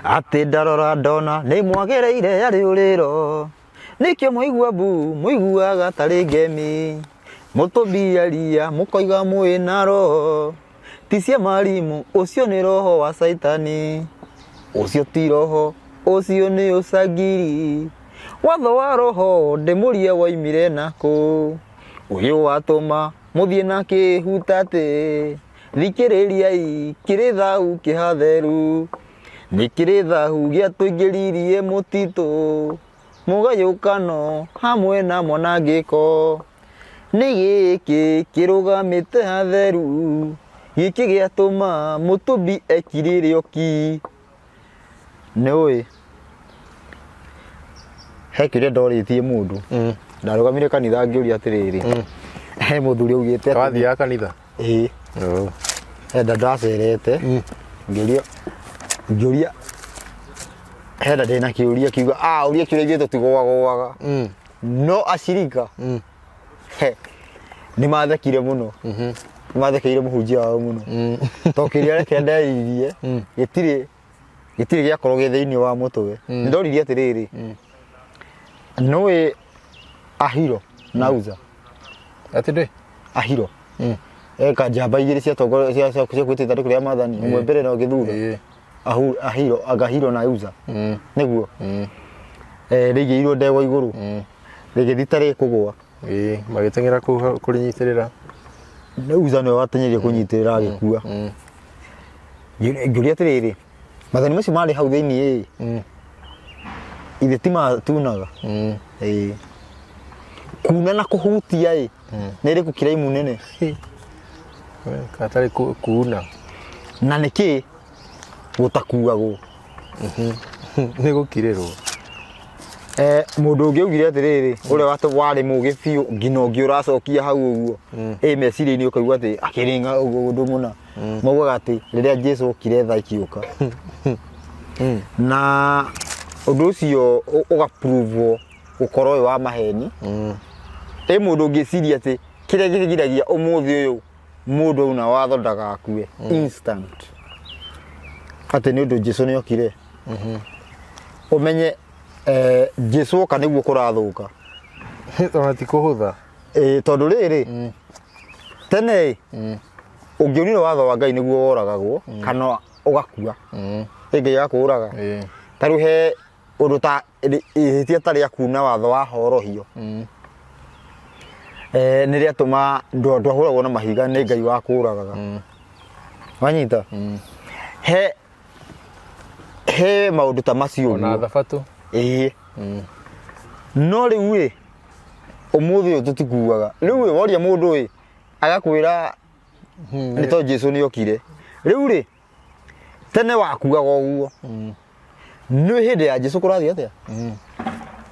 ati ndarora ndona ni mwagereire ari uriro nikio muigua bu muiguaga tari ngemi mutubiaria mukoiga mwina roho tisia marimu ucio ni roho wa saitani ucio ti roho ucio ni usagiri watho wa roho ndemurie waimire naku uyu watuma muthie na kihutate thikiririai kiri thau kihatheru nikiri thau gia tuingiririe mutitu mugayukano hamwe na mwanangiko ni giki kirugamite hatheru giki giatuma mutubi ekiririo niwe hekire ndorithie mundu ndarugamire kanitha ngiuria atiriri he muthuri ugite wathi ya kanitha henda ndacerete ngiuria henda ndina kiuria kiuga uria kiuria githu tigwaga no ashirika ni mathekire muno mathekeire muhunjia wao muno tokiria reke nderirie gitire giakorwo githiini wa mutwe ndoririe atiriri noe ahiro nauza atinde ahiro eka jamba igiri cia tongoro cia kwitita ndu kuria mathani umwe mbere na githura ahiro agahiro nauza niguo rigiirwo ndegwa iguru rigithitare kugwa magitengera kurinyitirira nauza no watenyerie kunyitirira agikua ngiuria atiriri mathani macio mari hau thiini ithitima tunaga kuna na kuhutia nere kukira munene katari kuna na niki gutakuago ni gukirirwo mundu ngiugire atiriri uria watu wari mugi fiu ngino ngiuracokia hau uguo meciria-ini ukaigua ati akiringa undu muna maugaga ati riria Jesu okire tha ikiuka na undu ucio ugaprove gukorwo wa maheni mundu ngiciria ati kiria githigiragia umuthi uyu mundu una watho ndagakue instant ati ni undu Jesu ni okire umenye Jesu oka niguo kurathuka ona ti kuhutha tondu riri tene ungiunire watho wa Ngai niguo woragagwo kana ugakua ingi ya kuraga taru he undu ta ihitia tari akuna watho wa horohio niria tuma ndwahuragwo na mahiga ni Ngai wa kuragaga wanyita he maundu ta macio na thabatu no riu umuthi uyu tutikuaga riu woria mundu agakwira ni to Jesu ni okire riu tene wakuaga uguo no hindi ya Jesu kurathia atia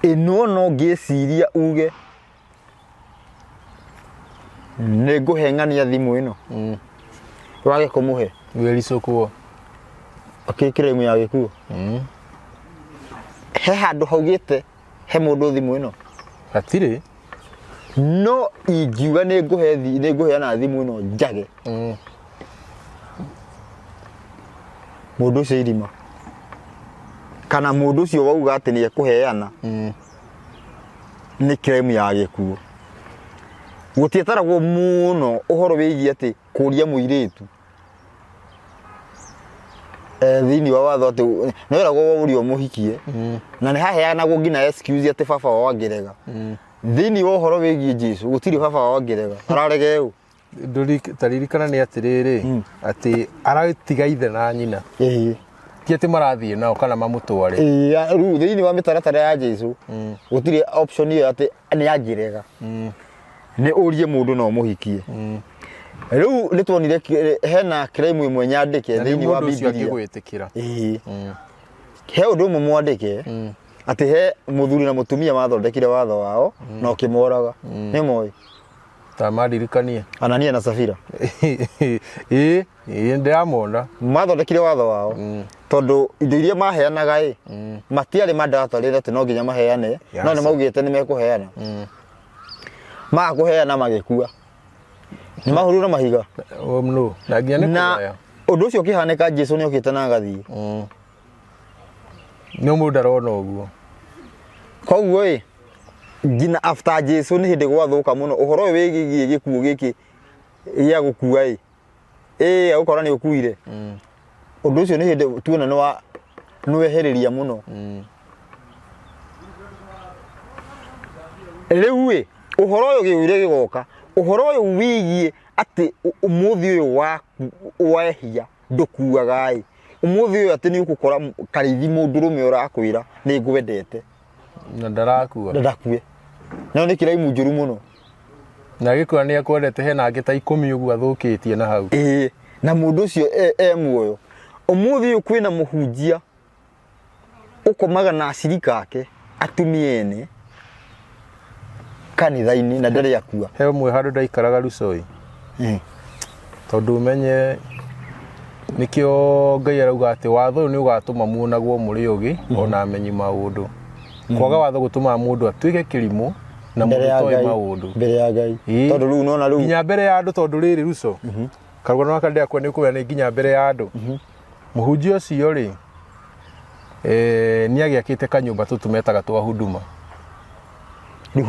ino no ngiciria uge ni nguhengania thimu ino wage kumuhe wericokuo akikira imu ya gikuo he handu haugite he mundu thimu ino atire no ingiuga ni nguheana thimu ino njage mundu ucio irima kana mundu ucio wauga ati ni ekuheana ni kiremu ya gikuo gutietaragwo muno uhoro wigie ati kuria muiritu thini wa watho ati noeragwo urio muhikie na ni haheanagwo ngina excuse ati baba wa ngerega thini wa uhoro wigie Jesu gutiri baba wa ngerega ararege u nduri taririkana ni atiriri ati aratiga ithe na nyina ti ati marathie nao kana mamutware riu thini wa mitaratara ya Jesu gutiri option iyo ati ni angerega ni urie mundu no muhikie riu nitwonire hena claim imwe nyandike thini wa Biblia gwĩtĩkĩra he undu umwe mwandike ati he muthuri na mutumia mathondekire watho wao no kimoraga ni moi ta maririkanie Anania na Safira ndiramona mathondekire watho wao tondu indo iria maheanaga matiari mandatory ati no nginya maheane no ni maugite ni mekuheana makuheana magikua ni mahuru na mahiga no na nginya ni kuya undu ucio kihaneka Jesu ni okite na gathii no mundu arona uguo koguo ngina after Jesu ni hindi gwathuka muno uhoro wigigie gikuo giki ya gukua ukora ni ukuire undu ucio ni hindi tuona ni weheriria muno riu uhoro uyu giuire gigoka uhoro uyu wigie ati umuthi uyu waku wehia ndukuaga umuthi uyu ati ni ukukora karithi mundurume urakwira ni ngwendete na ndarakue no ni kiraimu njuru muno na gikwa ni akwendete hena angĩ ta 10 uguo athukitie na hau na mundu ucio muoyo umuthi uyu kwina muhunjia ukomaga na acirika ake atumiene kanitha-ini na ndari akua he umwe handu ndaikaraga Rusoi tondu menye nikio Ngai arauga ati watho ni ugatuma muonagwo muri ugi ona amenyi maundu kwaga watho gutuma mundu atuike kirimu na mundu toe maundu mbere ya Ngai tondu riu nona riu nginya mbere ya andu tondu riri Ruso karugana na kande akwa ni kuya ni nginya mbere ya andu muhunjia ucio ri ni agiakite kanyumba tutumetaga twa huduma ni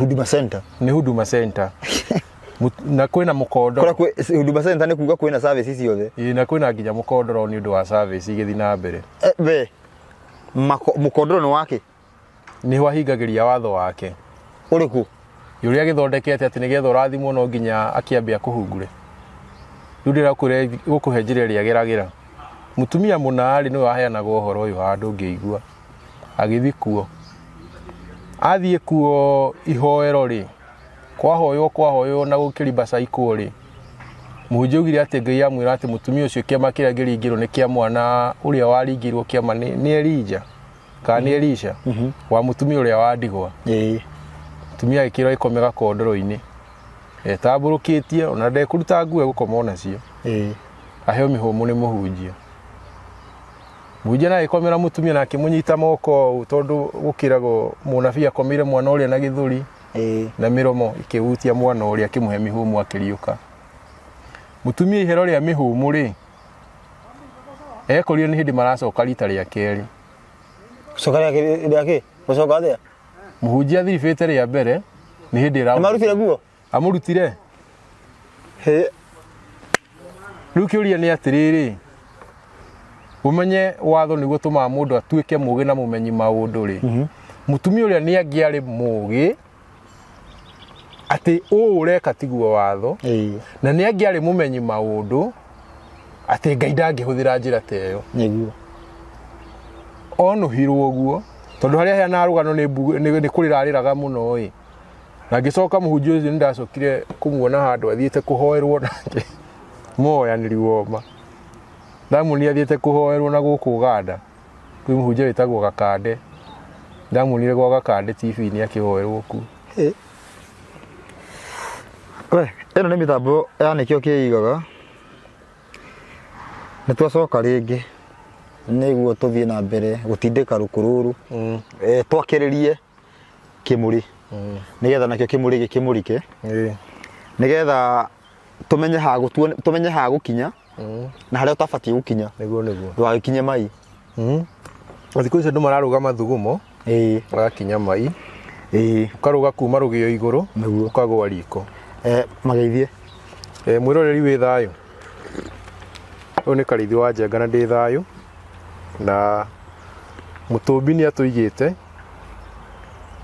huduma center na kwina mukondo kora huduma center ni kuga kwina services ciothe na kwina nginya mukondoro ni undu wa service igithi na mbere mukondoro ni wake ni wahingagiria watho wake uriku yuria githondekete ati nigetha urathimwo no nginya akiambia kuhungure riu ndirakure gukuhenjire riageragira mutumia munari ni waheanaga uhoro uyu handu ngiigua agithi kuo athie kuo ihoero ri kwahoyo na gukiriba saiko ri muhunjia ugire ati Ngai amwira ati mutumia ucio kiama kiria ngiringirwo ni kia mwana uria waringirwo kiama ni Elija kana Elisha wa mutumia uria wandigwa mutumia ikiro ikomega kondoro-ini etaburukitie ona ndekuruta nguo gukoma nacio aheo mihumu ni muhunjia na ikomera mutumia na akimunyita moko tondu gukirago munabii akomire mwana uria na githuri na miromo ikihutia mwana uria akimuhe mihumu akiriuka mutumia ihero ria mihumu ri ekorio ni hindi maracoka rita ria keri soka ria ke gucoka thia muhunjia thiribite ria mbere ni hindi ra amarutire guo amurutire riu kiuria ni atiriri umenye watho ni gutuma mundu atuike mugi na mumenyi maundu ri mutumia uria ni angiari mugi ati ureka tiguo watho na ni angiari mumenyi maundu ati Ngai ndangihuthira njira teyo niguo ono hirwo guo tondu haria hena rugano ni kurirariraga muno na ngicoka muhunjia ucio ni ndacokire kumuona handu athiite kuhoerwo nake moyaniri woma ndamunia athiite kuhoerwo na guku Uganda kwi muhunjia witagwo Gakande ndamunire gwa Gakande TV ni akihoerwo ku eno ni mitambo yanikio kiigaga ni twacoka ringi niguo tuthie na mbere gutindika rukururu twakiririe kimuri nigetha nakio kimuri gikimurike nigetha tumenye ha gukinya na haria utabatie gukinya niguo ndwagikinye mai thikũ icio andũ mararuga mathugumo agakinya mai ukaruga kuma rugio iguru ukagwa riko mageithie mwiroreri wi thayo uyu ni Karithi wa Njenga na ndi thayo na mutumbi ni atuigite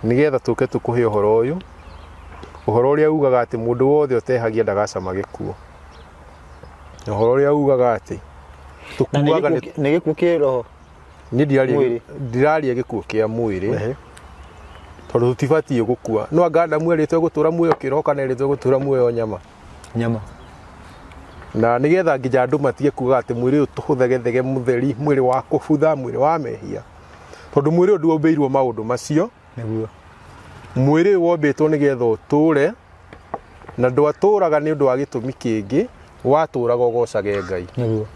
nigetha tuke tukuhe uhoro uyu uhoro uria ugaga ati mundu wothe utehagia ndagacama gikuo uhoro uria ugaga ati tukuaga ni gikuo kiroho ni ndiraria gikuo kia mwiri tondu tutibatie gukua no anga mweritwe gutura muoyo kiroho kana eritwe gutura muoyo nyama na nigetha nginya andu matige kuga ati mwiri uyu tuhuthege mutheri mwiri wa kubutha mwiri wa mehia tondu mwiri ndu wombeirwo maundu macio niguo mwiri wombetwo nigetha uture na ndwaturaga ni undu wa gitumi kingi waturaga ugocage Ngai niguo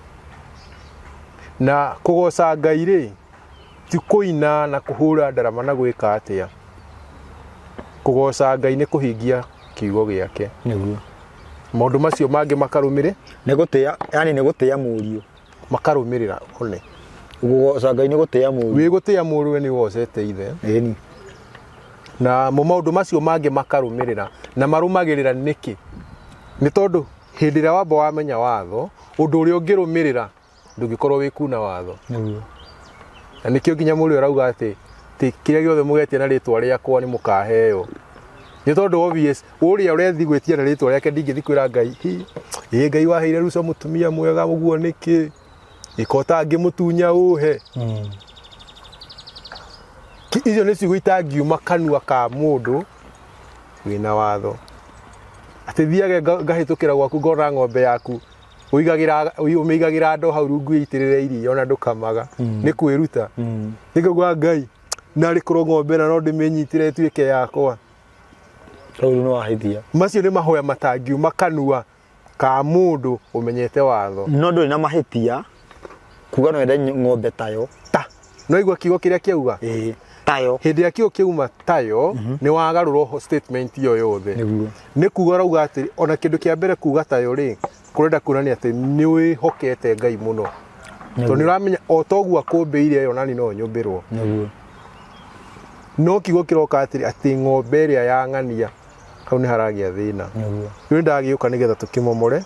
na kugoca Ngai ri ti kuina na kuhura ndarama na gwika atia kugoca Ngai ni kuhingia kiugo giake niguo maundu macio mangi makarumire ni gutia yani ni gutia murio makarumirira one Gugoca Ngai nĩ gũtĩa mũriũ. Wĩ gũtĩa mũriũ nĩ wocete ithe. Ĩni. Na maũndũ macio mangĩ makarũmĩrĩra na marũmagĩrĩra nĩkĩ? Nĩ tondũ hĩndĩ ĩrĩa wamba wamenya watho, ũndũ ũrĩa ũngĩrũmĩrĩra ndũngĩkorwo wĩ kuna watho. Na nĩkĩo nginya mũriũ arauga atĩ kĩrĩa gĩothe mũgetia na rĩtwa rĩakwa nĩ mũkaheo. Nĩ tondũ obvious ũrĩa ũrethi gwĩtia na rĩtwa rĩake ndingĩthi kwĩra Ngai, Ngai waheire ruca mũtumia mwega ũguo nĩkĩ? Ikota angĩmũtunya ũhe. Icio nĩ cigũitangiuma kanua ka mũndũ wĩna watho. Atĩ thiage ngahĩtũkĩra gwaku ngona ng'ombe yaku ũmĩigagĩra ndo hau rungu ĩitĩrĩre iria ona ndũkamaga. Nĩ kwĩruta. Nĩngauga Ngai narĩ korwo ng'ombe ĩno no ndĩmĩnyitĩre ĩtuĩke yakwa. Rĩu nĩ wahĩtia. Macio nĩ mahoya matangiuma kanua ka mũndũ ũmenyete watho. No ndũrĩ na mahĩtia kuga no wende ng'ombe tayo. No igua kiugo kĩrĩa kĩauga? Tayo. Hĩndĩ ĩrĩa kiugo kĩauma tayo nĩ wagarũra statement iyo yothe. Nĩ kuga arauga atĩ ona kĩndũ kĩa mbere kuga tayo rĩ, kũrenda kuonania atĩ nĩ wĩhokete Ngai mũno. Tondũ nĩ ũramenya o ta ũguo akũmbĩire yo nani no nyũmbĩrwo. No kiugo kĩroka atĩ ng'ombe ĩrĩa ya ng'ania hau nĩ haragĩa thĩna. Rĩu ndagĩũka nĩgetha tũkĩmomore,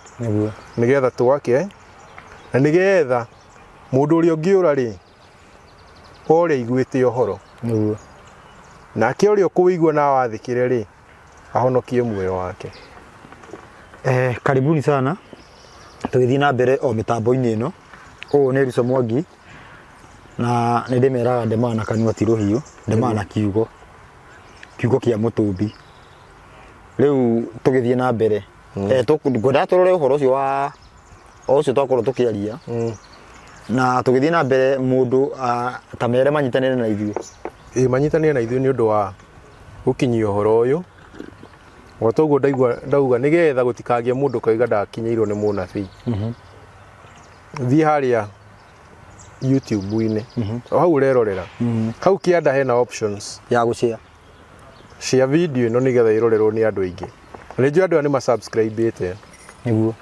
nĩgetha twake, na nĩgetha mũndũ ũrĩa ũngĩũra rĩ, ũrĩa iguĩte ũhoro. Nake ũrĩa ũkũwĩigua na wathĩkĩre rĩ, ahonokie muoyo wake. Karibuni sana. Tũgĩthiĩ na mbere o mĩtambo-inĩ ĩno. Ũũ nĩ Ruca Mwangi na nĩ ndĩmeraga ndemaga na kanua ti rũhiũ, ndemaga na kiugo kĩa mũtũmbi. Rĩu tũgĩthiĩ na mbere, ngwenda tũrore ũhoro ũcio wa ũcio twakorwo tũkĩaria, na tũgĩthiĩ na mbere mũndũ ta mere manyitanĩre na ithuĩ. Manyitanĩre na ithuĩ nĩ ũndũ wa gũkinyia ũhoro ũyũ. O toguo ndauga nĩgetha gũtikagĩe mũndũ kauga ndakinyĩirwo nĩ mũnabii. Thiĩ harĩa YouTube-inĩ, o hau ũrerorera, hau kĩanda hena options ya gũshare. Share video ĩno nĩgetha ĩrorerwo nĩ andũ aingĩ. Na nĩnjũĩ andũ aya nĩ ma-subscribe-ĩte. Nĩguo.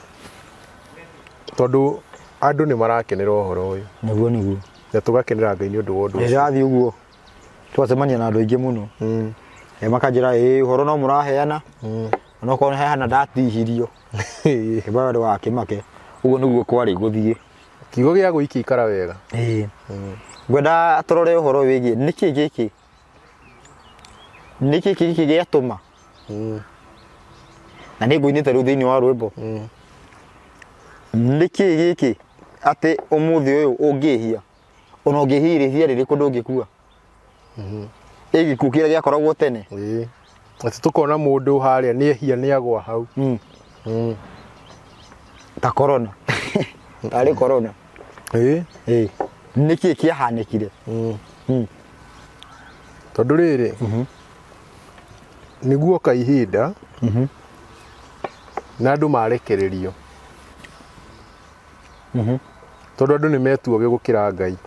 Tondũ andũ nĩ marakenera ũhoro ũyũ. Nĩguo. Na tũgakenera Ngai nĩ ũndũ wa ũndũ ũcio. Ĩrathiĩ ũguo. Twacemania na andũ aingĩ mũno. Makanjĩra ũhoro no mũraheana. Ona okorwo nĩheana ndatihirio. Kĩbaga andũ wakĩmake. Ũguo nĩguo kwarĩ gũthiĩ. Kiugo gĩa gũikia ikara wega. Ngwenda tũrore ũhoro wĩgiĩ nĩkĩ gĩkĩ? Nĩkĩ gĩkĩ gĩatũma? Na nĩ ngũinĩte rĩu thĩinĩ wa rwĩmbo. Nĩkĩ gĩkĩ atĩ ũmũthĩ ũyũ ũngĩhia ona ũngĩhirĩhia rĩrĩkũ ndũngĩkua? Gĩkuũ kĩrĩa gĩakoragwo tene. Atĩ tũkona mũndũ harĩa nĩehia nĩagwa hau. Ta corona. Tarĩ corona. Nĩkĩ kĩahanĩkire? Tondũ rĩrĩ nĩguo ka ihinda na andũ marekererio. Tondũ andũ nĩ metuoge gũkĩra Ngai.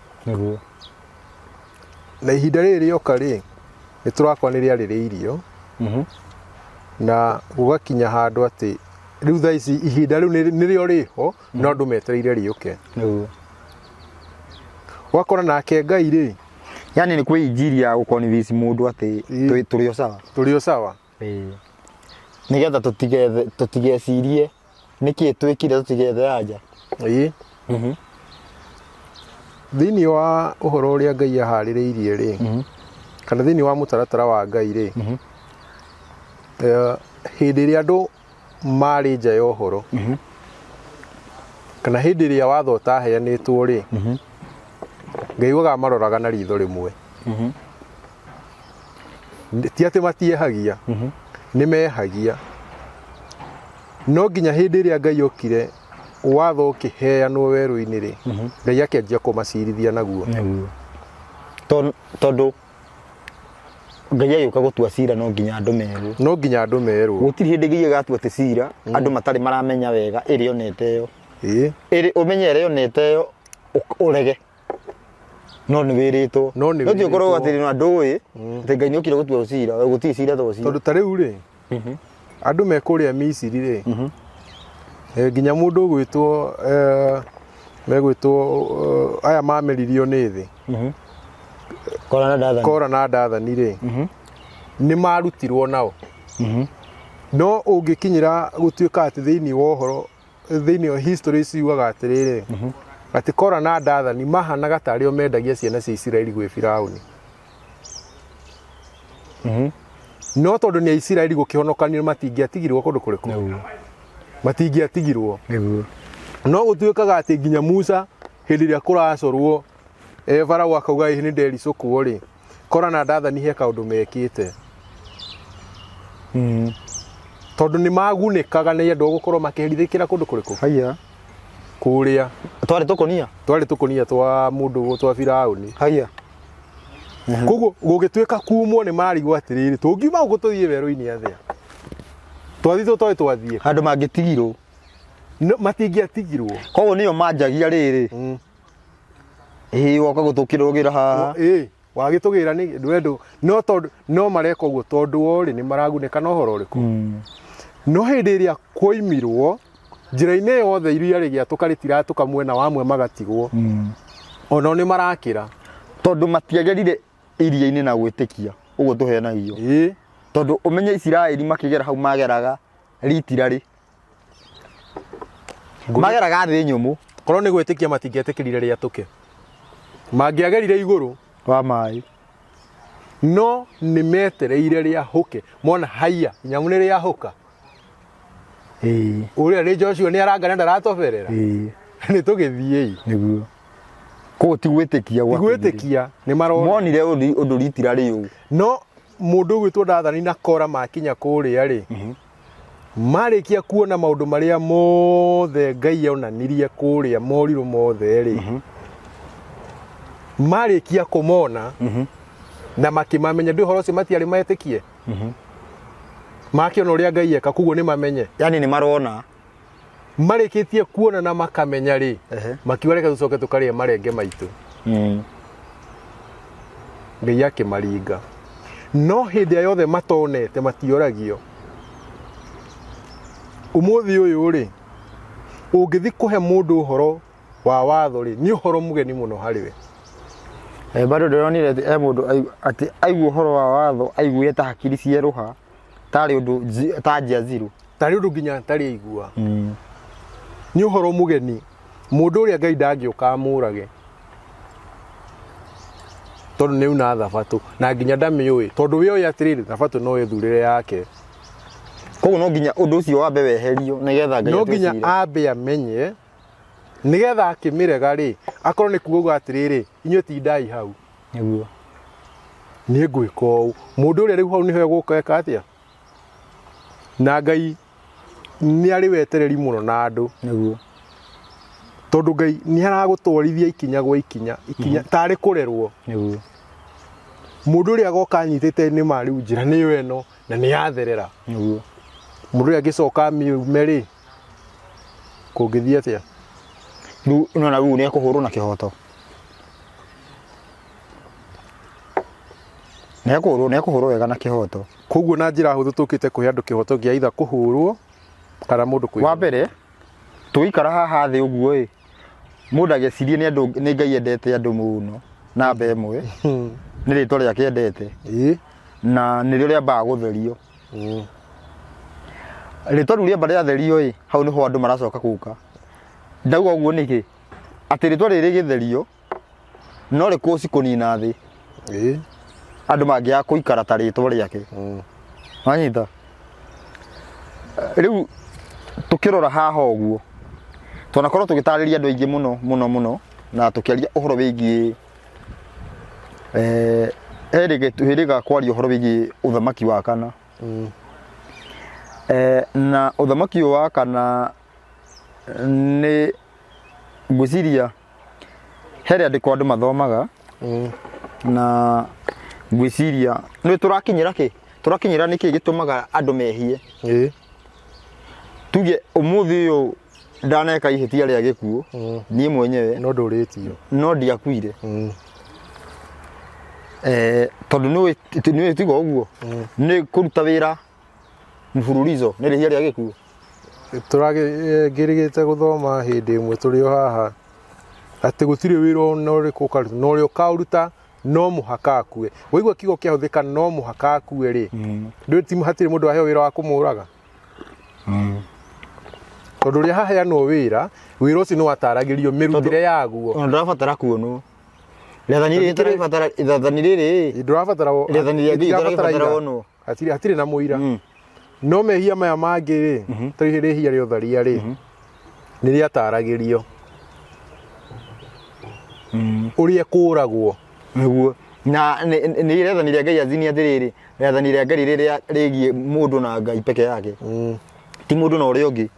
Na ihinda rĩrĩ rĩoka rĩ, nĩ tũrakwanĩria rĩrĩ irio na gũgakinya handũ atĩ rĩu thaa ici ihinda rĩu nĩrĩo rĩho no andũ metereire rĩũke. Wakora nake Ngai rĩ, yani nĩ kwĩinjiria gũconvince mũndũ atĩ tũrĩ o sawa. Tũrĩ o sawa. Nĩgetha tũtigecirie nĩkĩ twĩkire tũtigethe anja. Thĩinĩ wa ũhoro ũrĩa Ngai aharĩrĩirie rĩ, kana thĩinĩ wa mũtaratara wa Ngai rĩ, hĩndĩ ĩrĩa andũ marĩ nja ya ũhoro, kana hĩndĩ ĩrĩa watho ũtaheanĩtwo rĩ, Ngai maroraga na ritho rĩmwe. Ti atĩ matiehagia, nĩ mehagia. No nginya hĩndĩ ĩrĩa Ngai okire watho ũkĩheanwo werũ-inĩ rĩ, Ngai akĩanjia kũmacirithia naguo. Tondũ Ngai agĩũka gũtua cira no nginya andũ merwo. No nginya andũ merwo. Gũtirĩ hĩndĩ Ngai agatua atĩ cira andũ matarĩ maramenya wega ĩrĩ onete yo. Ũmenye ĩrĩ onete yo ũrege. No nĩ wĩrĩtwo. No ti ũkorwo atĩ andũ ũĩ atĩ Ngai nĩ okire gũtua cira, gũtirĩ cira ta ũcio. Tondũ ta rĩu rĩ, andũ mekũrĩa Misiri rĩ, nginya mũndũ ũgwĩtwo megwĩtwo aya mameririo nĩ thĩ Kora na Dathani rĩ nĩ marutirwo nao no ũngĩkinyĩra gũtuĩka atĩ thĩinĩ wa ũhoro thĩinĩ wa history ciugaga atĩrĩrĩ atĩ Kora na Dathani mahanaga ta arĩo mendagia ciana cia Isiraeli gwĩ Firaũni no tondũ nĩ Isiraeli gũkĩhonokanio matingĩatigirwo kũndũ kũrĩkũ matingĩatigirwo no gũtuĩkaga atĩ nginya Musa hĩndĩ ĩrĩa kũracorwo Farao akauga ĩ nĩ ndericũkwo rĩ Kora na Dathani he kaũndũ mekĩte tondũ nĩ magunĩkaga nĩ andũ gũkorwo makĩherithĩkĩra kũndũ kũrĩkũ haya kũrĩa twarĩ tũkonia twa mũndũ twa Firaũni haya koguo gũgĩtuĩka kumwo nĩ marigwo atĩrĩrĩ tũngiuma gũkũ tũthiĩ werũ-inĩ athĩa twathiĩ handũ mangĩtigirwo matingĩatigirwo koguo nĩo manjagia rĩrĩ woka gũtũkĩrũgĩra haha wagĩtũgĩra nĩ ndwendo no tondũ no mareka ũguo tondũ orĩ nĩ maragunĩka na ũhoro ũrĩkũ no hĩndĩ ĩrĩa kwoimirwo njĩra-inĩ yothe iria rĩgĩatũka rĩtiratũka mwena wamwe magatigwo onao nĩ marakĩra tondũ matiagerire iria-inĩ na gwĩtĩkia ũguo tũhenagio tondũ ũmenye Isiraeli makĩgera hau mageraga ritirarĩ mageraga thĩ nyũmũ korwo nĩ gwĩtĩkia matingĩetĩkĩrire rĩa tũke mangĩagerire igũrũ wa maĩ no nĩ metereire rĩa hũke mona haya nyamũ nĩ rĩa hũka ũrĩa rĩ Joshua nĩ arangana ndaratoberera nĩ tũgĩthiĩ nĩguo koguo ti gwĩtĩkia nĩ marona monire ũndũ ritirarĩ ũũ no mũndũ ũgwĩtwo Dathani na Kora makinya kũrĩa rĩ marĩkia kuona maũndũ marĩa mothe Ngai onanirie kũrĩa morirũ mothe rĩ marĩkia kũmona na makĩmamenya ndĩ ũhoro ũcio matiarĩ metĩkie makĩona ũrĩa Ngai eka koguo nĩ mamenye yani nĩ marona marĩkĩtie kuona na makamenya rĩ makiuga reke tũcoke tũkarĩe marenge maitũ Ngai akĩmaringa no hĩndĩ yothe matonete matioragio ũmũthĩ ũyũ rĩ ũngĩthi kũhe mũndũ ũhoro wa watho rĩ nĩ ũhoro mũgeni mũno harĩ we bado ndĩronire mũndũ atĩ aigua ũhoro wa watho aiguire ta hakiri cierũha tarĩ ũndũ ta njiaziru tarĩ ũndũ nginya tarĩ aigua nĩ ũhoro mũgeni mũndũ ũrĩa Ngai ndangĩũka amũrage tondũ nĩ una thabatũ na nginya ndamĩũĩ tondũ we oĩ atĩrĩrĩ thabatũ no ethurĩre yake koguo no nginya ũndũ ũcio wambe weherio nĩgetha Ngai no nginya ambe amenye nĩgetha akĩmĩrega rĩ akorwo nĩ kuuga atĩrĩrĩ inyuĩ tindai hau nĩguo nĩ ngwĩka ũũ mũndũ ũrĩa rĩu hau nĩho egũka eka atĩa na Ngai nĩ arĩ wetereri mũno na andũ nĩguo tondũ Ngai nĩ aragũtwarithia ikinya gwa ikinya tarĩ kũrerwo nĩguo mũndũ ũrĩa agoka anyitĩte nĩ ma rĩu njĩra nĩyo ĩno na nĩ yatherera nĩguo mũndũ ũrĩa angĩcoka miume rĩ kũngĩthiĩ atĩa rĩu nona rĩu nĩ ekũhũrwo na kĩhoto nĩ ekũhũrwo wega na kĩhoto koguo na njĩra hũthũ tũkĩte kũhe andũ kĩhoto gĩa itha kũhũrwo kana mũndũ kwĩ wa mbere tũikara haha thĩ ũguo ĩ mũndũ agecirie nĩ andũ nĩ Ngai endete andũ mũno namba ĩmwe nĩ rĩtwa rĩake endete na nĩrĩo rĩambaga gũtherio rĩtwa rĩu rĩamba rĩatherio ĩ hau nĩho andũ maracoka gũka ndauga ũguo nĩkĩ atĩ rĩtwa rĩrĩ gĩtherio no rĩkũci kũnina thĩ andũ mangĩaga kũikara ta rĩtwa rĩake wanyita rĩu tũkĩrora haha ũguo tũnakorwo tũgĩtarĩria andũ aingĩ mũno na tũkĩaria ũhoro wĩgiĩ hĩrĩga kwaria ũhoro wĩgiĩ ũthamaki wa kana na ũthamaki wa kana nĩ ngwĩciria he andĩko andũ mathomaga na ngwĩciria nĩ tũrakinyĩra nĩkĩ gĩtũmaga andũ mehie tuge ũmũthĩ ũyũ ndaneka ihĩtia rĩa gĩkuũ niĩ mwenyewe no ndũrĩtio no ndiakuire tondũ nĩ tiga ũguo nĩ kũruta wĩra mfululizo nĩ rĩhia rĩa gĩkuũ tũragĩrĩgĩte gũthoma hĩndĩ ĩmwe tũrĩ o haha Ati gutire wira no riku karuta no rio kauruta no muhaka akue. Waigua kigo kia huthika no muhaka akue ri. Ndio timu hatire mundu aheo wira wa kumuraga. Tondu ria haheanwo wira ucio no wataragirio mirutire yaguo. Ndirabatara kuonwo. Rĩathani rĩrĩ tũrabatara ithathani rĩrĩ. Ndirabatara rĩathani rĩa ngai tũrabatara wonwo. Hatire na muira. No mehia maya mangi ri, tari rĩhia rĩa ũtharia ri. Nĩ rĩataragirio. Uria kũragwo. Nĩguo. Na nĩ rĩathani rĩa ngai azini atirĩrĩ. Rĩathani rĩa ngai rĩrĩa rĩgiĩ mũndũ na ngai peke yake. Ti mundu na uria ungi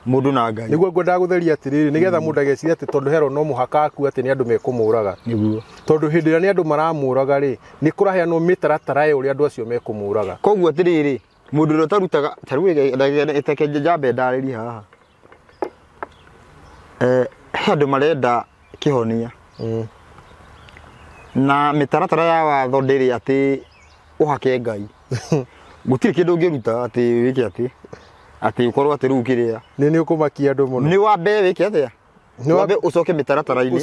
mundu na ngai niguo ngwenda gutheria atiriri nigetha mundu ageciria ati tondu hero no muhaka aku ati ni andu mekumuraga niguo tondu hindi ria ni andu maramuraga ri ni kuraheanwo mitaratara ya uria andu acio mekumuraga koguo atiriri mundu ro tarutaga taru eteke jambe ndariri haha andu marenda kihonia na mitaratara ya watho ndiri ati uhake ngai gutiri kindu ungiruta ati wiki ati ukorwo ati riu kiria ni ukumakia andu muno ni wambe wiki atia ni wambe ucoke mitaratara-ini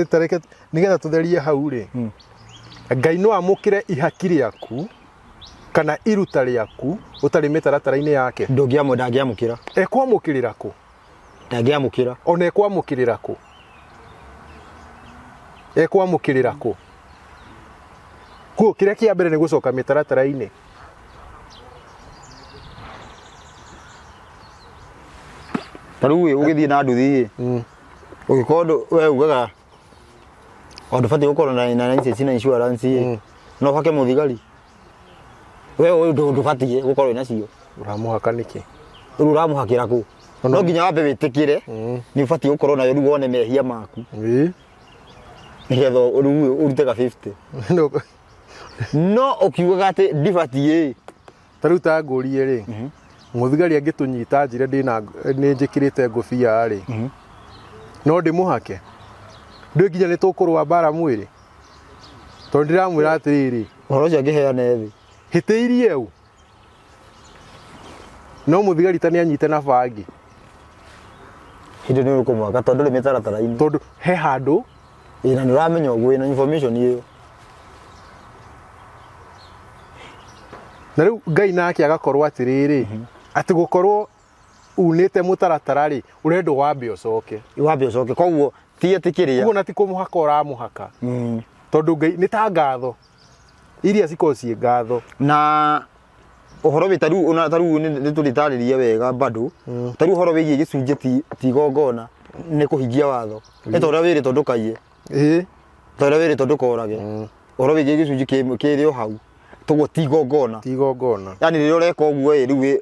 tareke nigetha tutherie hau ri ngai no amukire ihaki riaku kana iruta riaku utari mitaratara-ini yake ndangiamukira ekwamukirira ku ndangiamukira ona ekwamukirira ku ku kiria kia mbere ni gucoka mitaratara-ini taruwe ugithie na nduthi ugikondo we ugaga ondu fati gukorwo na insurance no hake muthigari we ndu gukorwo na cio uramuhaka niki uramuhakira ku no nginya wambe witikire ni fati gukorwo nayo ruo one mehia maku nigetha urute ka 50 no ukiugaga ati ndibati taruta ngurie ri muthigari angitunyita njire ndina ni njikirite ngufia ri no ndimuhake ndu nginya ni tukurwa bara mwiri tondu ndiramwira atiriri horo cia ngiheane thi hitiirie u no muthigari tani anyite na bangi hindi ni ukumwaka tondu ri mitaratara-ini tondu he handu na ni uramenya uguo na information iyo na riu ngai nake agakorwo atiriri ati gukorwo unite mutaratara ri urendo wambe ucoke koguo ti atikiria koguo na ti kumuhaka uramuhaka tondu ngai ni ta ngatho iria cikocie ngatho na uhoro witaru ona taru ni turitaririe wega bado taru uhoro wigie gicunje ti gongona ni kuhingia watho etora wiri tondukaie tora wiri tondukorage uhoro wigie gicunje kirio hau tugo ti gongona yani ririo reka uguo riu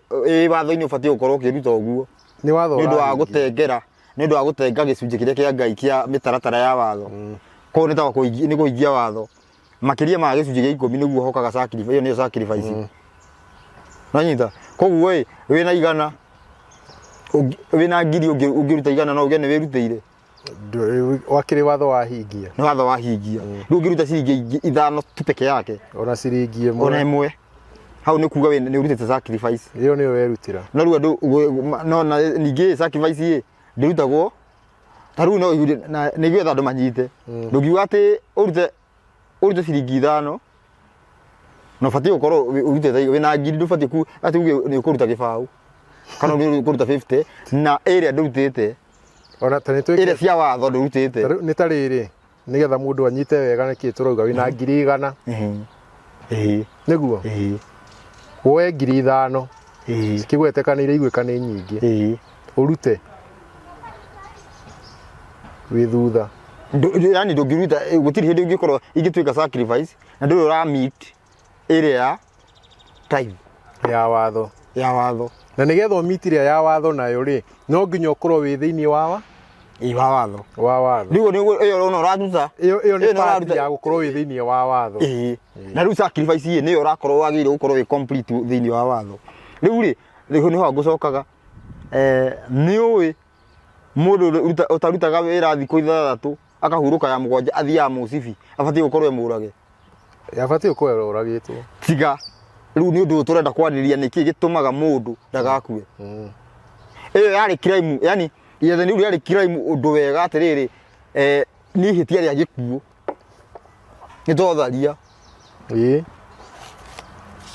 watho-ini ubati gukorwo ukiruta uguo ni watho ni ndu wa gutengera ni ndu wa gutenga gicunje kiria kia ngai kia mitaratara ya watho ko ni ta ni kuhingia watho makiria ma gicunje gia 10 niguo hokaga sacrifice iyo ni sacrifice nanyita koguo we na igana we na ngiri ungiruta igana no ugene wirutire wakiri watho wahingia ni watho wahingia riu ungiruta ciringi 5 tu peke yake ona ciringi ona imwe hau ni kuga we ni urutite sacrifice iyo ni werutira no riu andu no na ningi sacrifice ndirutagwo taru no na nigwetha andu manyite ndugiuga ati urute ciringi 5 no fati gukorwo urutite we na ngiri ndufati ku ati uge ni ukuruta gibau kana ni ukuruta 50 na area ndurutite ona tani twike area cia watho ndurutite ni tariri nigetha mundu anyite wega niki turauga wina ngiri 100 niguo woe ngiri 5 cikigwetekanire igwekane nyingi urute withutha yani ndungiruta gutiri hindi ungikorwo ingituika sacrifice na ndu ura meet area time ya watho na nigetha umitiria ya watho nayo ri no nginya ukorwo wi thiini wa watho nigo iyo no uratuta iyo ni part ya gukorwo wi thiini wa watho na riu sacrifice ni urakorwo wagire gukorwo wi complete thiini wa watho riu ri ni ho gucokaga ni uwi mundu utarutaga wira thikũ 6 akahuruka ya mugwanja athia mucibi abati gukorwo emurage abati gukorwo uragitwo tiga riu ni undu turenda kwaniria niki gitumaga mundu ndagakue iyo yari crime yani yethe ni yari crime undu wega atiriri nĩ ihĩtia rĩa gĩkuũ nĩ twotharia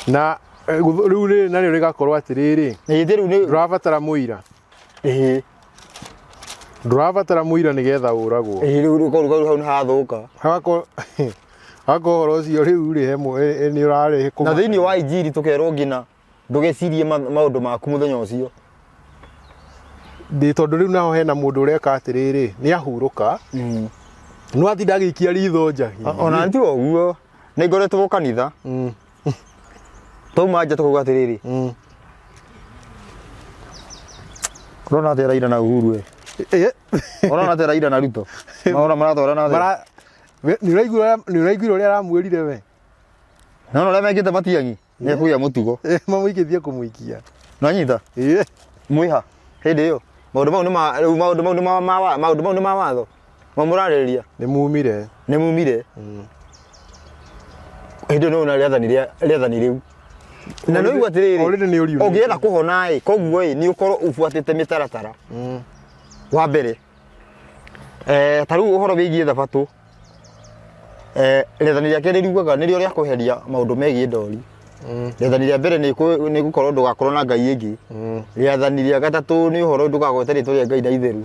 na rĩu rĩrĩ narĩo rĩgakorwo atĩrĩrĩ ihĩtia rĩu nĩ ndũrabatara mũira ndũrabatara mũira nĩgetha ũragwo rĩu hau nĩ hathũka hagakorwo ũhoro ũcio rĩu rĩ nĩ ũrarehe na thĩinĩ wa injiri tũkerwo ngina ndũgecirie maũndũ maku mũthenya ũcio ndĩ tondũ rĩu naho hena mũndũ ũreka atĩrĩrĩ nĩ ahurũka no atinda agĩikia ritho nja ona nĩ ũguo nĩ ngoretwo kanitha tauma nja tũkauga atĩrĩrĩ ũrona atĩa Raila na Uhuru ũrona atĩa Raila na Ruto maũra maratwarana atĩa nĩ ũraiguire ũrĩa aramwĩrire we na ũrĩa mekĩte Matiang'i nĩ ekũgĩa mũtugo mamũikĩtie kũmũikia nanyita mwĩha hĩndĩ ĩyo maũndũ mau nĩ ma watho mamũrarĩrĩria nĩ mumire hĩndĩ ĩyo nĩwona rĩathani rĩu na nĩ ũigua atĩrĩrĩ ũngĩenda kũhona koguo nĩ ũkorwo ũbuatĩte mĩtaratara wa mbere ta rĩu ũhoro wĩgiĩ Thabatũ rĩathani rĩake rĩrugaga nĩrĩo rĩa kweheria maũndũ megiĩ ndori rĩathani rĩa mbere nĩ gũkorwo ndũgakorwo na ngai ĩngĩ rĩathani rĩa gatatũ nĩ ũhoro ndũkagwete rĩtwa rĩa ngai na itheru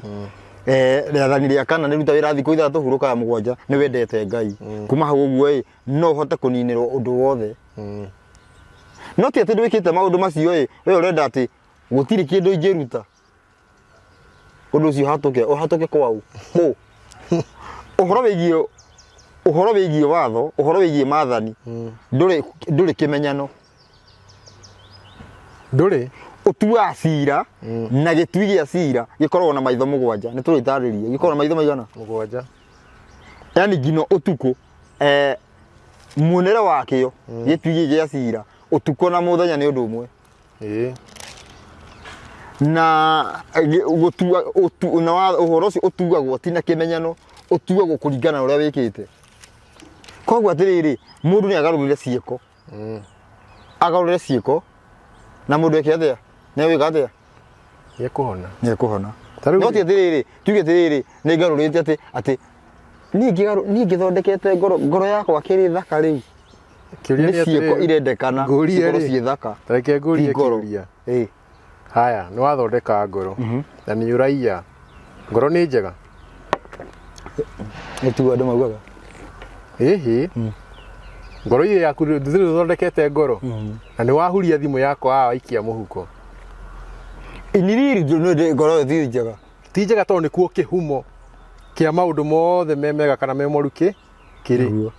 rĩathani rĩa kana nĩ ruta wĩra thikũ ithatũ hurũkaga mũgwanja nĩ wendete ngai kuma hau ũguo no ũhote kũninĩrwo ũndũ wothe no ti atĩ ndwĩkĩte maũndũ macio we ũrenda atĩ gũtirĩ kĩndũ ingĩruta ũndũ ũcio ũhatũke kwau ũhoro wĩgiĩ watho ũhoro wĩgiĩ maathani ndũrĩ kĩmenyano ndũrĩ ũtuaga cira na gĩtui gĩa cira gĩkoragwo na maitho mũgwanja nĩ tũrĩtarĩria gĩkoragwo na maitho maigana mũgwanja yani ngino ũtukũ muonere wakĩo gĩtui gĩa cira ũtukũ na mũthenya nĩ ũndũ ũmwe na gũtua ũhoro ũcio ũtuagwo ti na kĩmenyano ũtuagwo kũringana na ũrĩa wĩkĩte koguo atĩrĩrĩ mũndũ nĩ agarũrĩre ciĩko na mũndũ eke atĩa nĩ wĩka atĩa nĩ ekũhona no ti atĩrĩrĩ tuge atĩrĩrĩ nĩ ngarũrĩte atĩ niĩ ngĩthondekete ngoro yakwa kĩrĩ thaka rĩu nĩ ciĩko irendekana cikorwo ciĩ thaka reke ngũrie kĩũria haya nĩ wathondeka ngoro na nĩ ũraiya ngoro nĩ njega nĩtuo andũ maugaga ngoro ile yaku ndithiri thondekete ngoro na nĩ wahuria thimũ yakwa waikia mũhuko iniriri ngoro ti njega tondũ nĩkuo kĩhumo kĩa maũndũ mothe memega kana memoru kĩrĩ nĩ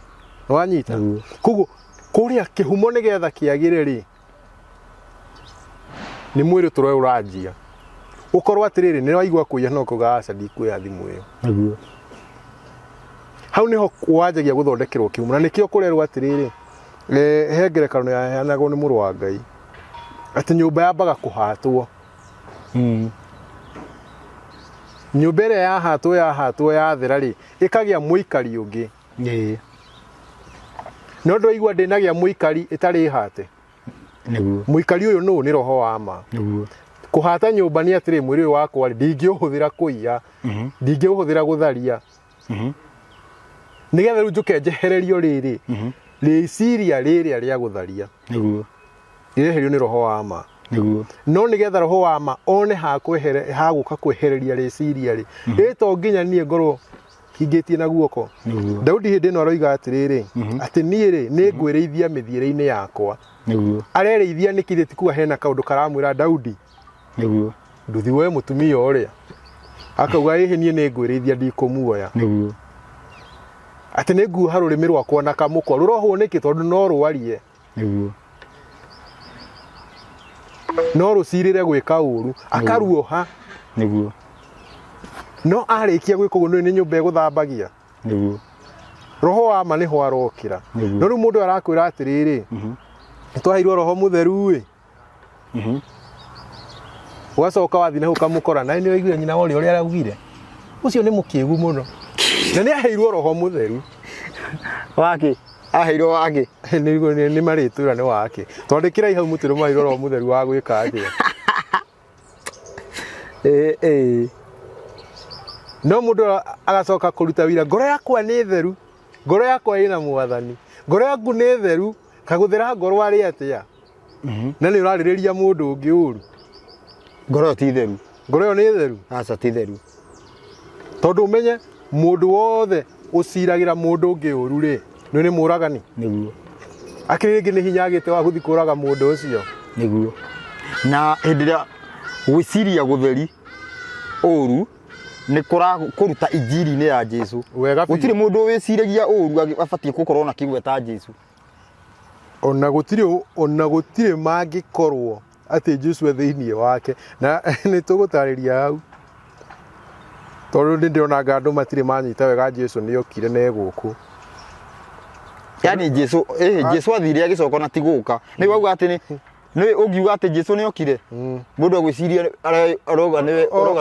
wanyita koguo kũrĩa kĩhumo nĩgetha kĩagĩre rĩ nĩ mwĩrĩ tũroe ũranjia ũkorwo atĩrĩrĩ nĩ waigua kũiya no kuga aca ndikuoya thimũ ĩyo hau niho wanjagia gũthondekerwo kĩhumo na nĩkĩo kũrerwo atĩrĩrĩ he ngerekano yaheanagwo nĩ mũrũ wa Ngai atĩ nyũmba yambaga kũhatwo nyũmba ĩrĩa yahatwo yathera rĩ ĩkagĩa mũikari ũngĩ no ndũigua ndĩnagĩa mũikari ĩtarĩ hate mũikari ũyũ nĩ roho wa ma kũhata nyũmba nĩ atĩrĩ mwĩrĩ ũyũ wakwa ndingĩũhũthĩra kũiya ndingĩũhũthĩra gũtharia nĩgetha rĩu njũke njehererio rĩrĩ rĩciria rĩrĩa rĩa gũtharia rĩreherio nĩ roho wa ma no nĩgetha roho wa ma one hagũka kwehereria rĩciria rĩ rĩto nginya niĩ ngorwo hingĩtie na guoko Daudi hĩndĩ ĩno aroiga atĩrĩrĩ atĩ niĩ rĩ nĩ ngwĩrĩithia mĩthiĩre-inĩ yakwa arerĩithia nĩkĩ tikuga hena kaũndũ karamwĩra Daudi nduthi we mũtumia ũrĩa akauga ĩhĩ niĩ nĩ ngwĩrĩithia ndikũmuoya atĩ nĩ nguoha rũrĩmĩ rwakwa na kamũkwa rũrohwo nĩkĩ tondũ no rwarie no rũcirĩre gwĩka ũru akaruoha no arĩkia gwĩka ũguo nĩ nyũmba ĩgũthambagia roho wa ma nĩho arokĩra no rĩu mũndũ arakwĩra atĩrĩrĩ nĩtwaheirwo roho mũtheru ũgacoka wathi na hau kamũkora na nĩ waiguire nyina wori ũrĩa araugire ũcio nĩ mũkĩgu mũno na nĩ aheirwo roho mũtheru wake aheirwo wake nĩ marĩtũra nĩ wake twandĩkĩrai hau mũtĩ maheirwo roho mũtheru wa gwĩka atĩa no mundu agacoka kuruta wira ngoro yakwa ni theru ngoro yakwa ina mwathani ngoro yaku ni theru kaguthira ngoro ari atia na ni uraririria mundu ungi uru ngoro ti theru ngoro yo ni theru aca ti theru tondu umenye mundu wothe uciragira mundu ungi uru ri ni muragani niguo akiringi ni hinya agite wa guthi kuraga mundu ucio niguo na hindiria gwiciria gutheri uru ni kuruta injiri-ini ya Jesu gutire mundu wiciragia uru abatie gukorwo na kigweta Jesu ona gutire mangikorwo ati Jesu thiini wake na ni tugutariria hau tondu ndi ndionanga andu matire manyita wega Jesu ni okire na eguku yani Jesu Jesu athire agicoka na tiguka ni wauga ati ni ugiuga ati Jesu ni okire mundu agwiciria aroga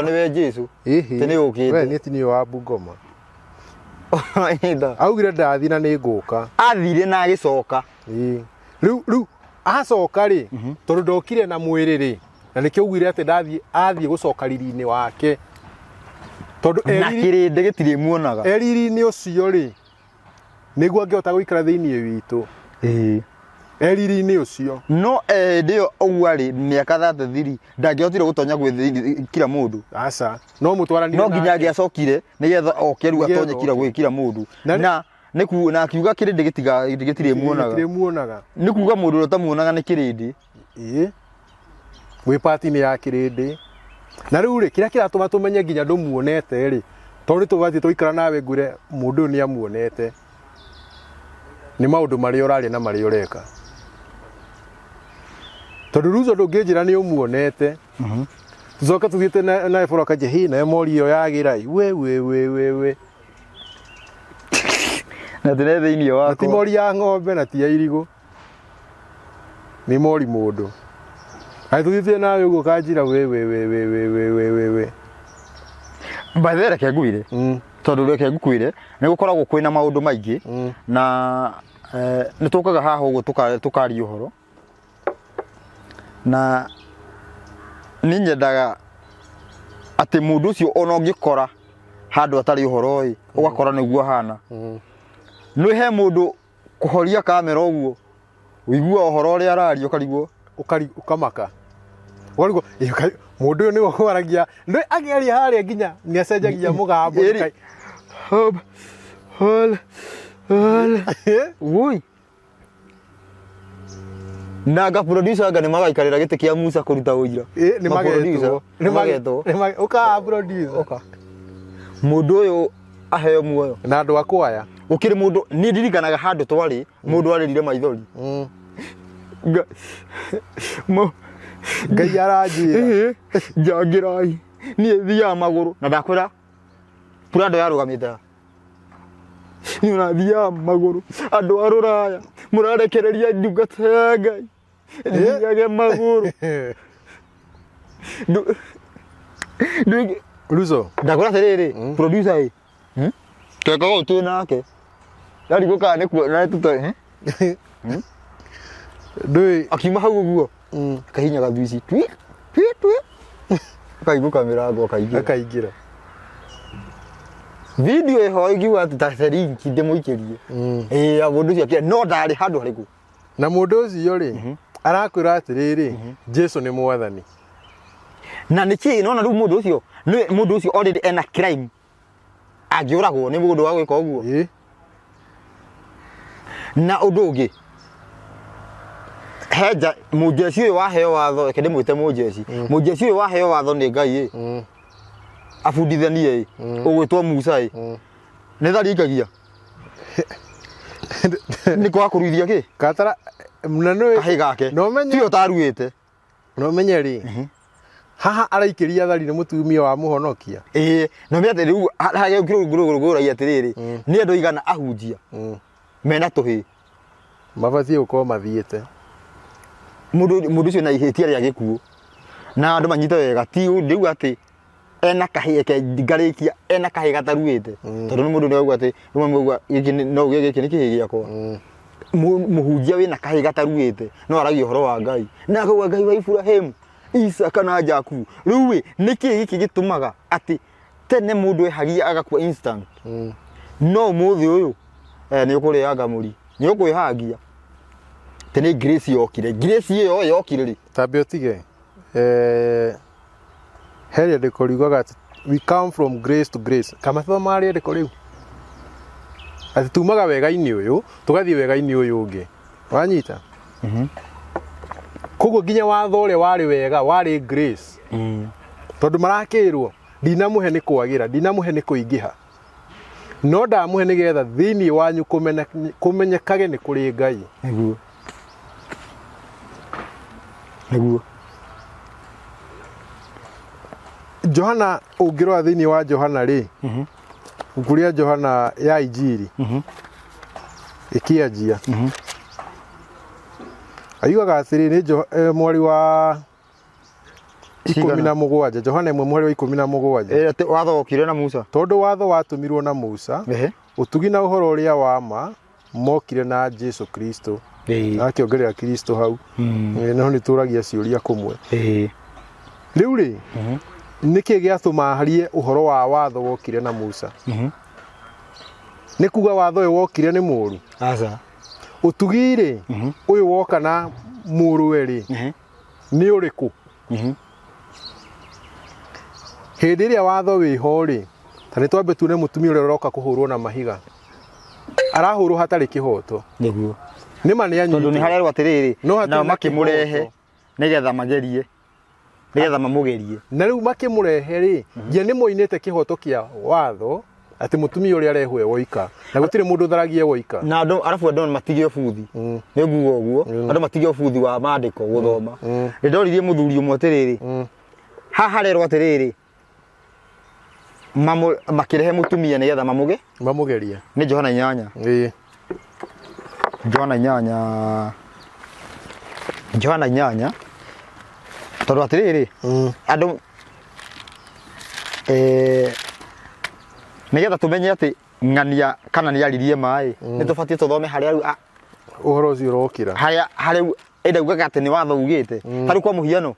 niwe Jesu tene ukite we ni tini wa Bungoma augire ndathi na ni nguka athire na agicoka riu acoka ri tondu ndokire na mwiri ri na nikio ugire ati ndathi athie gucoka riri-ini wake tondu na kirinde gitire muonaga eriri-ini ucio ri niguo angiota guikara thiini witu eriri-ini ucio no ndio ogwari miaka 33 ndangihotire gutonya gwikira mundu aca no mutwarani no nginya angiacokire nigetha okeru atonye kira gwikira mundu na niku na akiuga kirindi gitire muonaga nikuga mundu utamuonaga ni kirindi wi party-ini ya kirindi na riu ri kira kiratuma tumenye nginya ndumuonete ri tondu tubati tuikara nawe ngure mundu ni amuonete ni maundu mari urari na mari ureka tondu ruzo ndungijira ni umuonete tucoka tuthiete na boroka jehi na mori yo yagira we na tene thiini wako ti mori ya ng'ombe na ti ya irigo ni mori mundu ai tuthiete nawe uguo kanjira we mbathere ke nguire tondu reke ngukwire ni gukoragwo kwina maundu maingi na ni tukaga haha uguo tukari uhoro na ni nyendaga ati mundu ucio ona ungikora handu atari uhoro ii ugakora niguo hana ni he mundu kuhoria kamera uguo uigua uhoro uri arario karigwo ukamaka warigwo mundu ni waragia ndi ageria haria nginya ni acenjagia mugambo woi naga producer anga ni magaikarira gite kia Musa kuruta uira ni magetwo uka producer uka mundu uyu aheo muoyo na andu akwaya ukiri mundu ni ndirikanaga handu twari mundu aririre maithori ngai aranjira njangirai ni thia maguru na ndakwira purado yarugamite ni una thia maguru andu aruraya murarekereria ndungata ya ngai thiage maguru Ruzo ndakwira tiriri producer ii keka utu nake dari guka ni kuona tuto ndui akima hau uguo kahinya gathuici twi kaiguka mirango akaingira video eho igiwa ati tarinki ndemuikirie abundu cia no ndari handu hariku na mundu ucio ri arakwira atiriri Jesu ni mwathani na niki nona ru mundu ucio ni mundu ucio already ena crime agiuragwo ni mundu wa gwika uguo na undu ungi heja mujeci uyu waheo watho kende mwite mujeci uyu waheo watho ni Ngai abundithanie ugwitwo Musa ni tharikagia ni kwa kuruithia ki katara mnano kahigake no menye tio taruite no menye ri haha araikiria thari ni mutumia wa muhonokia no miate riu hage nguruguragia atiriri ni andu igana ahunjia mena tuhi mabatie uko mathiete mundu ucio na ihitia ria gikuo na andu manyite wega ti ndiu ati ena kahike ngarikia ena kahiga taruite tondu mundu ni auga ati rumwe giki no giki ni kihigia kwa muhunjia wina kahiga taruite no aragia horo wa Ngai na akauga Ngai wa Ibrahim Isaka na Jakubu riu niki giki gitumaga ati tene mundu ehagia agakua instant no muthi uyu ni ukurianga muri ni ukwihagia tene grace grace iyo yokire ri tambe utige heria ndikoriugaga we come from grace to grace kama thoma mari ndikoriu ati tumaga wega-ini uyu tugathie wega-ini uyu ungi wanyita koguo nginya watho uria wari wega wari grace tondu marakirwo ndinamuhe ni kwagira ndinamuhe ni kuingiha no ndamuhe nigetha thiini wanyu kumenyekage ni kuri Ngai niguo Johana ungirwa thiini wa Johana ri nguria Johana ya Injiri ikianjia ayugaga atiri ni mweri wa 17 Johana 1 mweri wa 17 watho okire na Musa tondu watho watumirwo na Musa utugi na uhoro uria wa ma mokire na Jesu Kristo akiongerera Kristo hau no ni turagia ciuria kumwe riu ri niki giatuma harie uhoro wa watho wokire na Musa ni kuga watho uyu wokire ni muru aca utugire uyu woka na muru weri ni uriku hindi iria watho wiho ri tani twambe tune mutumia uria roka kuhurwo na mahiga arahurwo hatari kihoto niguo nima ni anyu tondu ni haria rwatiriri na makimurehe nigetha magerie nigetha mamugerie na riu makimurehe ri je ni moinete kihoto kia watho ati mutumia uria arehwe woika na gutire mundu tharagie woika na andu arafu andu matigio buthi niguo uguo andu matigio buthi wa maandiko guthoma ndoririe muthuri umwe tiriri haha rero atiriri makirehe mutumia nigetha mamugerie ni Johana 8 Johana 8 tondu atiriri andu nigetha tumenye ati ng'ania kana ni aririe mai ni tubatie tuthome haria uhoro ucio urokira haria ndaugaga ati ni watho ugite tari kwa muhiano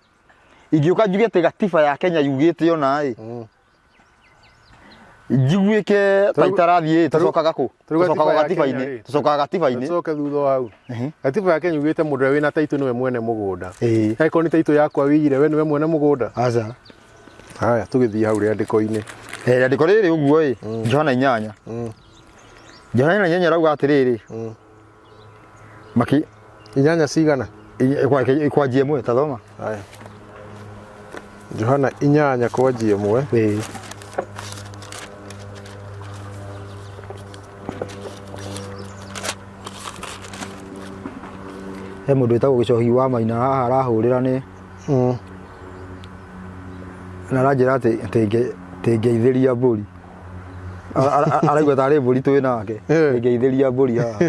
ingiuka njuge ati gatiba ya Kenya yugite ona njiguike taitarathie tucokaga ku tucokaga gatiba-ini tucoke thutha hau gatiba ya Kenya yugite mundu wina taitu niwe mwene mugunda eko ni taitu yakwa wiyire we niwe mwene mugunda aca haya tugithie hau riandiko-ini riandiko riri uguo Johana 8 Johana 8 rauga atiriri maki 8 cigana ikwanjie mwe tathoma haya Johana 8 kwanjie mwe he mundu witagwo Gicohi wa Maina haha arahurira ni na ranjira ati ngeithiria mburi araigua tari mburi twi nake ngeithiria mburi haha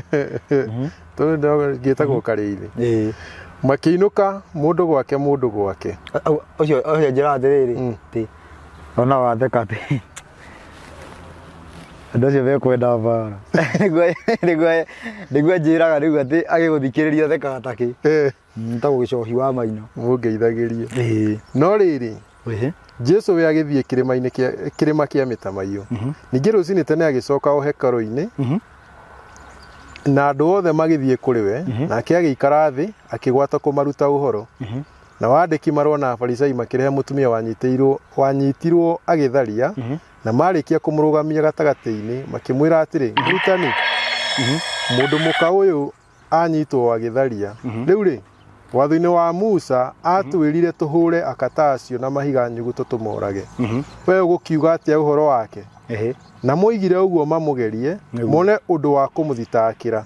tondu ngitagwo kariithi makiinuka mundu gwake ucio njira atiriri ti ona watheka ti andu acio bekwenda bara niguo njiraga riu ati agiguthikiriria thekaga taki ntagwo Gicohi wa Maina mungeithagirie no riri Jesu we agithie kirima kia Mitamaio ningi rucini tene agicoka o hekaru-ini na andu othe magithie kuri we nake agiikara thi akigwata kumaruta uhoro na wandiki marona Afarisai makirehe mutumia wanyitirwo agitharia na marikia kumurugamia gatagati-ini makimwira atiri murutani mundu muka uyu anyitwo agitharia riu ri watho-ini wa Musa atwirire tuhure akata acio na mahiga nyuguto tumorage we ugukiuga atia uhoro wake na muigire uguo mamugerie mone undu wa kumuthitakira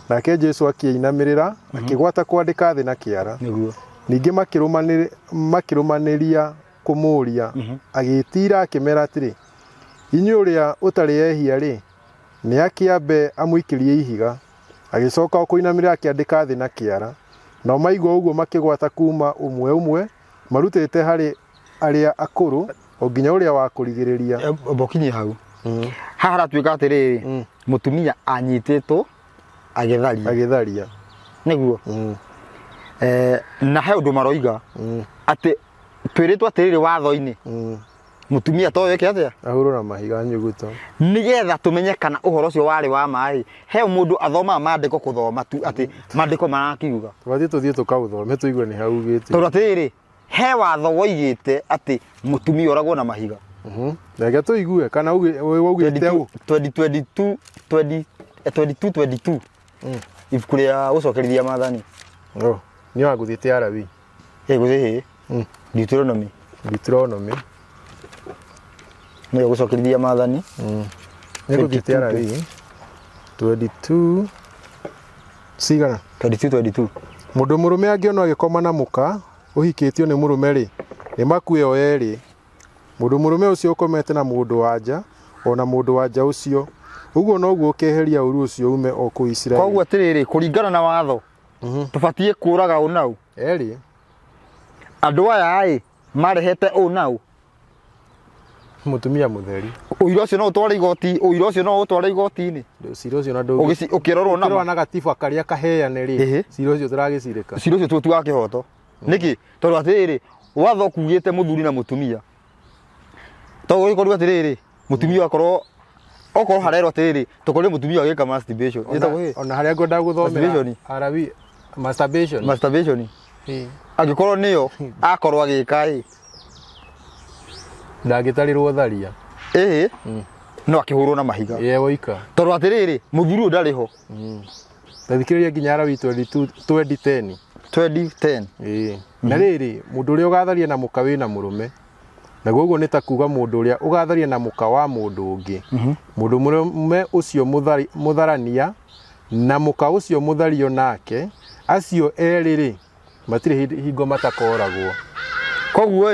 nake Jesu akiinamirira akigwata kwandika thi na kiara ningi makirumaniria kumuria agitira akimera atiri inyu uria utari ehia ri ni akiambe amuikirie ihiga agicoka okuinamirira akiandika thi na kiara no maigwa uguo makigwata kuma umwe marutete hari aria akuru oginya uria wa kurigiriria bokinyi hau haha ratwika atiriri mutumia anyititwo agitharia niguo na he undu maroiga ati twiritwo atiriri watho-ini mutumia to weke atia ahurwo na mahiga nyuguto nigetha tumenye kana uhoro cio wari wa mai he mundu athoma mandiko kuthoma tu ati mandiko marakiuga twathie tuthie tukauthome tuigue ni haugite tondu atiri he watho woigite ati mutumia oragwo na mahiga reke tuigue kana waugite u 22 ibuku ria gucokerithia mathani ni waguthite arabi guthi Deuteronomy no gucokerithia mathani ni guthite arabi 22 sigana 22 mundu murume angiona agikoma na muka uhikitio ni murume ri ni makue o eri mundu murume ucio ukomete na mundu wanja ona mundu wanja ucio uguo noguo keheria uru ucio ume o ku Israeli koguo atiriri kuringana na watho tubatie kuraga unau eri andu aya ai marehete unau mutumia mutheri uira ucio no utware igoti-ini cira ucio na ndu ukirorwo na kirwa na gatiba karia kaheane ri cira ucio turagicirika cira ucio tutuga kihoto niki tondu atiriri watho kugite muthuri na mutumia to gikoruga atiriri mutumia akorwo harero atiriri tukorire mutumia agika masturbation ona haria ngwenda guthomera arabi masturbation agikorwo niyo akorwo agika ndagitarirwo tharia no akihurwo na mahiga ye woika tondu atiriri muthuri ndariho tathikiriria nginya arabi 2010 na riri mundu uria ugatharia na muka wina murume na guguo ni ta kuga mundu uria ugatharia na muka wa mundu ungi mundu murume ucio mutharania na muka ucio muthario nake acio eriri matire hingo matakoragwo koguo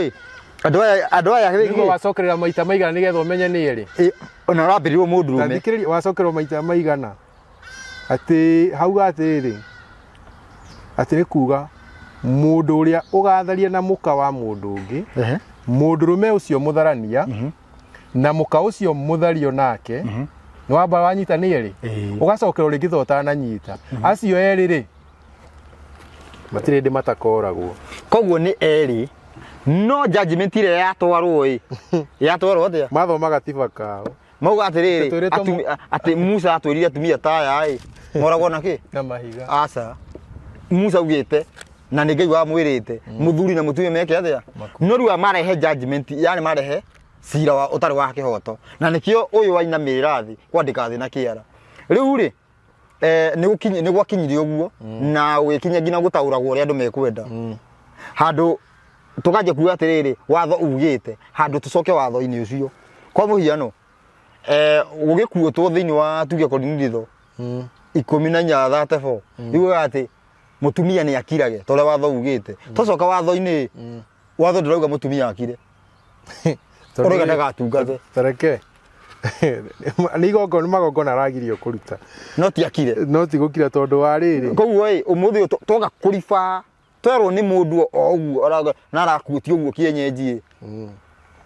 andu aya hingo wacokerera maita maigana nigetha umenye ni eri ona rabirirwo mundu rume tathikiriria wacokerera maita maigana ati hauga atiri ati ni kuga mundu uria ugatharia na muka wa mundu ungi mundu rume ucio mutharania na muka ucio muthario nake ni wamba wanyita ni eri ugacokerwo ringi thota na nyita acio eri ri matire ndi matakoragwo koguo ni eri no judgment ire yatwarwo atia mathoma gatiba kao mauga atiriri ati Musa atwirire atumia taya moragwo na ki na mahiga aca Musa ugite na ni Ngai wa mwirite muthuri na mutumia meke atia no riu marehe judgment yani marehe cira wa utari wa kihoto na nikio uyu waina mirathi kwandika thi na kiara riu ri ni gwakinyirie uguo na wikinya ngina gutauragwo ri andu mekwenda handu tukaje kuga atiriri watho ugite handu tucoke watho-ini ucio kwa muhiano ugikuo tu thiini wa tuge Korinitho 10:34 yuga ati mutumia ni akirage tole watho ugite tucoka watho-ini watho ndirauga mutumia akire oroga ndagatungate tareke ni magongo na ragirio kuruta no ti akire no ti gukira tondu wa riri koguo umuthi toga kuriba twerwo ni mundu o uguo oraga na arakuti uguo kienyeji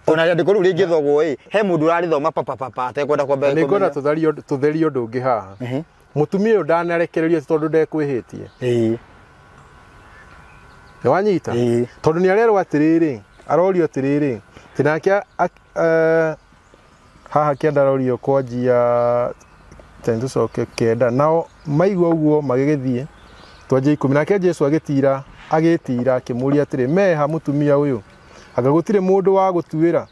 ona ya ndikuru ringi thogo he mundu rari thoma papa atekwenda kwa mbere ni ngona tutherio ndungi haha mutumia uyu ndanarekererio tondu ndekwihitie ni wanyita tondu ni arerwo atiriri arorio atiriri tinake haha kiandarorio kwanjia tendu soke kenda nao maigwa uguo magigithie twaje 10 nake Jesu agitira akimuria atiri meha mutumia uyu agagutire mundu wa gutuira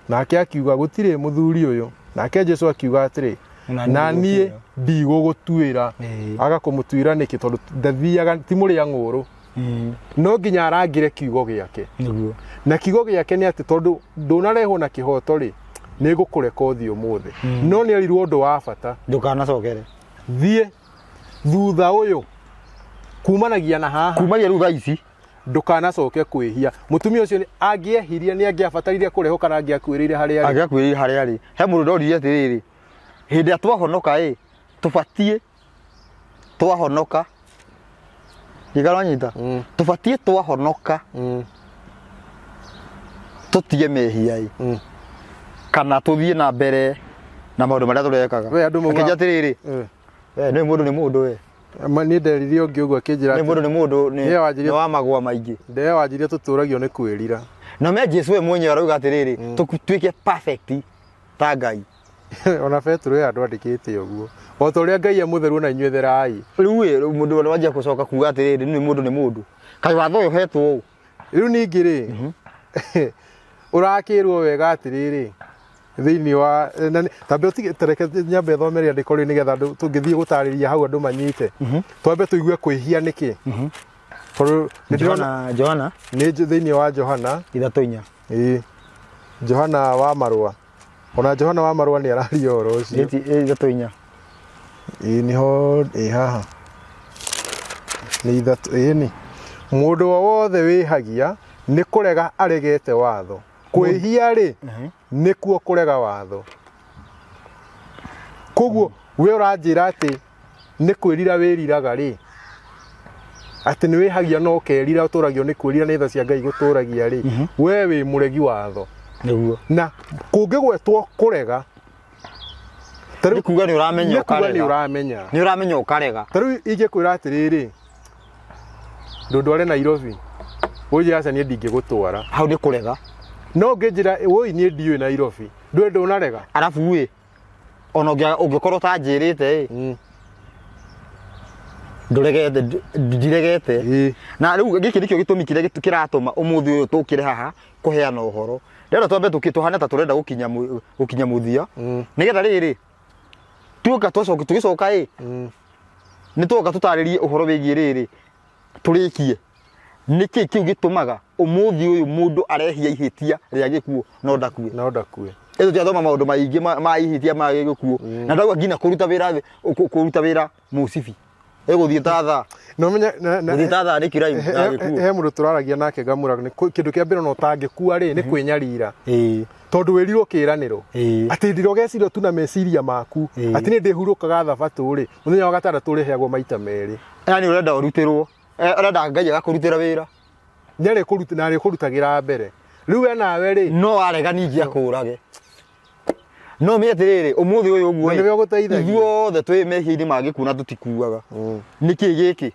nake akiuga gutire muthuri uyu nake Jesu akiuga atiri na nie ndigugutuira agakumutuira niki tondu ndathiaga ti muri ya nguru no nginya arangire kiugo giake na kiugo giake ni ati tondu ndunarehwo na kihoto ri ni gukureka uthio muthe no ni arirwo ndu wa bata ndukanacokere thie thutha uyu kumanagia na haha kumagia ruga ici ndukanacoke kwihia mutumia ucio ni angiehirie ni angiabatarire kureho kana angiakwirire haria ari he mundu ndorire atiriri hindi atwahonoka tubatie twahonoka igaro nyita tubatie twahonoka tutige mehia kana tuthie na mbere na maundu maria turekaga akija atiriri ni mundu ni nderirie ungi uguo akinjira ni mundu ni wa magwa maingi ndeyo wanjirie tuturagio ni kwirira na me Jesu we mwenyewe arauga atiriri tutuike perfect ta Ngai ona Petro ya andwandikite uguo o ta uria Ngai amutheru na inyuĩ therai riu mundu wona wajia kucoka kuga atiriri ni mundu kai watho yo hetwo riu ningi ri urakirwo wega atiriri thiini wa tambe utige nyambe thomeri andiko ri nigetha tungithie gutariria hau andu manyite twambe tuigue kwihia niki Johana ni thiini wa Johana 3:4 Johana wa Marua ona Johana wa Marua ni araria oro ucio 3:4 niho haha ni ni mundu wothe wihagia ni kurega aregete watho kwihia ri nikuo kurega watho koguo we uranjira ati ni kwirira wiriraga ri ati ni wihagia no kerira uturagio ni kwirira ni tha cia Ngai guturagia ri we wi muregi watho niguo na kungigwetwo kurega tari kuga ni uramenya ni uramenya ukarega tari ingikwira atiriri ndondware Nairobi uje asa ni ndingigutwara hau ni kurega no ngenjira woi ni ndiwe Nairobi ndwende unarega arafu we ona ungikorwo ta njirite nduregete ndiregete na riu giki nikio gitumi kire kiratuma umuthi uyu tukire haha kuheana uhoro ndero twambe tukituhana ta turenda gukinya muthia nigetha riri tuka tugicoka ni tuka tutaririe uhoro wigie riri turikie niki kiu gitumaga umuthi uyu mundu arehia ihitia ria gikuo no ndakue ezo tiathoma maundu maingi ma ihitia ma gikuo na ndagwa ngina kuruta wira musibi eguthie tatha no menya guthie tatha ni kirai na gikuo he mundu turaragia nake ngamura ni kindu kia mbere no tangikua ri ni kwinyarira tondu wirirwo kiraniro ati ndirogecirwo tu na meciria maku ati ni ndihurukaga thabatu ri muthenya wa gatandatu riheagwo maita meri yani urenda urutirwo urenda Ngai agakurutira wira nyare kuruta na ri kurutagira mbere riu we nawe ri no arega ningi akurage no me atiriri umuthi uyu uguo ni guteithagia ithuothe twi mehia-ini magikuna tutikuaga niki giki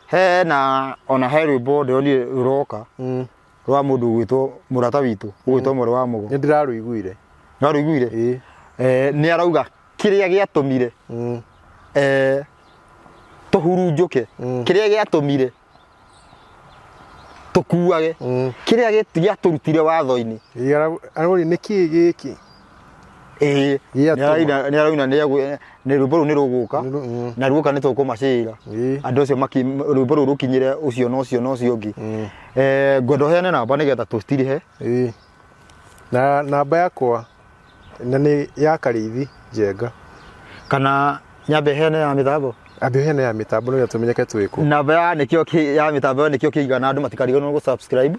he na ona he rwimbo ndionire ruroka rwa mundu gwitwo murata witu gwitwo mwere wa mugo ni ndiraruiguire ni arauga kiria giatumire tuhurunjuke kiria giatumire tukuage kiria giaturutire watho-ini arori niki giki ni arauna ni rwimbo ru ni ruguka na ruguka ni tukumacira andu acio rwimbo ru rukinyire ucio no ucio ungi ngwenda heane namba nigetha tustirihe na namba yakwa na ni ya Karithi Njenga kana nyambe heane ya mitambo ambe heane ya mitambo no tumenyeke twiku namba ya nikio ya mitambo nikio kiigana andu matikariganwo go subscribe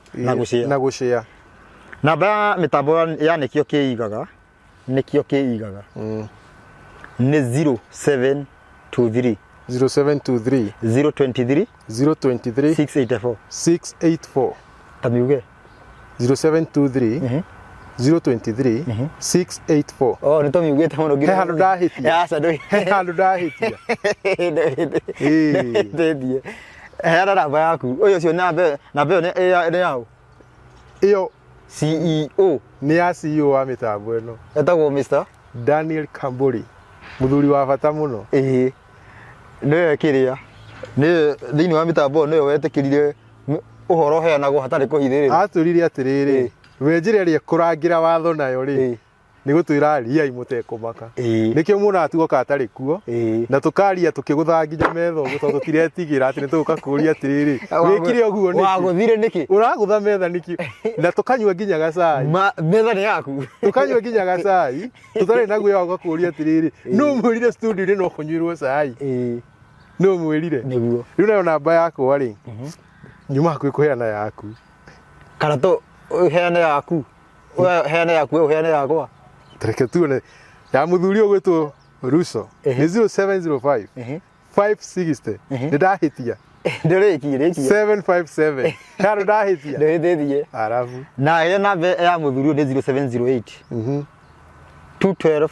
na gushare namba ya mitambo ya nikio kiigaga ni 0723 023 023 684 tamiuge 0723 023 684 oh ni tamiuge tamono gire handu ndahitia yasa ndo handu ndahitia ndedie hera namba yaku uyo cio namba ne yao iyo CEO ni ya CEO wa mitambo eno etagwo Mr Daniel Kamburi muthuri wa bata muno ne kiria ne thini wa mitambo ne wetekirire uhoro heanagwo hatari kuhithirira aturire atiriri wenjirerie kurangira watho nayo ri ni gutwira ria imutekumaka nikio muna atuoka atari kuo na tukaria tukigutha nginya metho gutondu tiretigira ati nituka kuria atiriri wikire uguo niki waguthire niki uragutha metha niki na tukanywa nginya gacai metha ni yaku tukanywa nginya gacai tutari naguo ya gukuria atiriri no mwirire studio ri no kunyirwo cai no mwirire niguo riu nayo namba yakwa ri nyuma kwikuheana yaku kana to heane yaku heane yaku heane yakwa Tereke tuone ya muthuri ogwetwo Ruso ni 0705 560 ndahitia ndirikire 757 karo ndahitia ndithithie arafu na ye namba ya muthuri ni 0708 212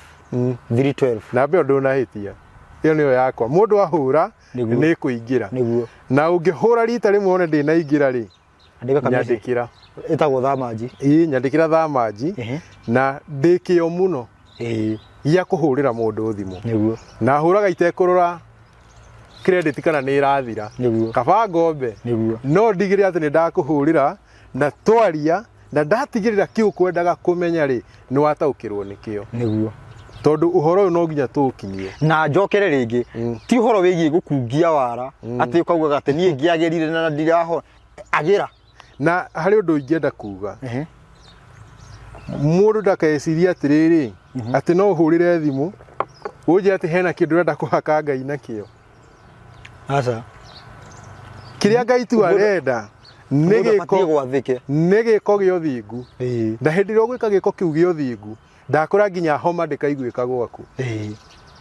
312 namba ndo nahitia iyo niyo yakwa mundu ahura ni kuingira niguo na ungihura rita rimwe one ndinaingira ri nyandikira Ĩtagwo Thamanji. Nyandĩkĩra Thamanji na ndĩkĩo mũno gĩa kũhũrĩra mũndũ thimũ. Nĩguo. Na hũraga itekũrora credit kana nĩ ĩrathira. Nĩguo. Kaba ngombe. Nĩguo. No ndigĩrĩre atĩ nĩ ndakũhũrĩra na twaria na ndatigĩrĩra kĩu kwendaga kũmenya rĩ nĩ wataũkĩrwo nĩkĩo. Nĩguo. Tondũ ũhoro ũyũ no nginya tũkinyie. Na njokere rĩngĩ ti ũhoro wĩgiĩ gũkungia wara atĩ ũkaugaga atĩ niĩ ngĩagĩrire na ndiraho agĩra. Na harĩ ũndũ ingĩenda kuga mũndũ ndakeciria atĩrĩrĩ atĩ no ũhũrĩre thimũ ũnjĩre atĩ hena kĩndũ ũrenda kũhaka Ngai nakĩo. Aca. Kĩrĩa Ngai tu arenda nĩ gĩko gĩa ũthingu. Na hĩndĩ ĩrĩa ũgwĩka gĩko kĩu gĩa ũthingu ndakora nginya homa ndĩkaiguĩka gwaku.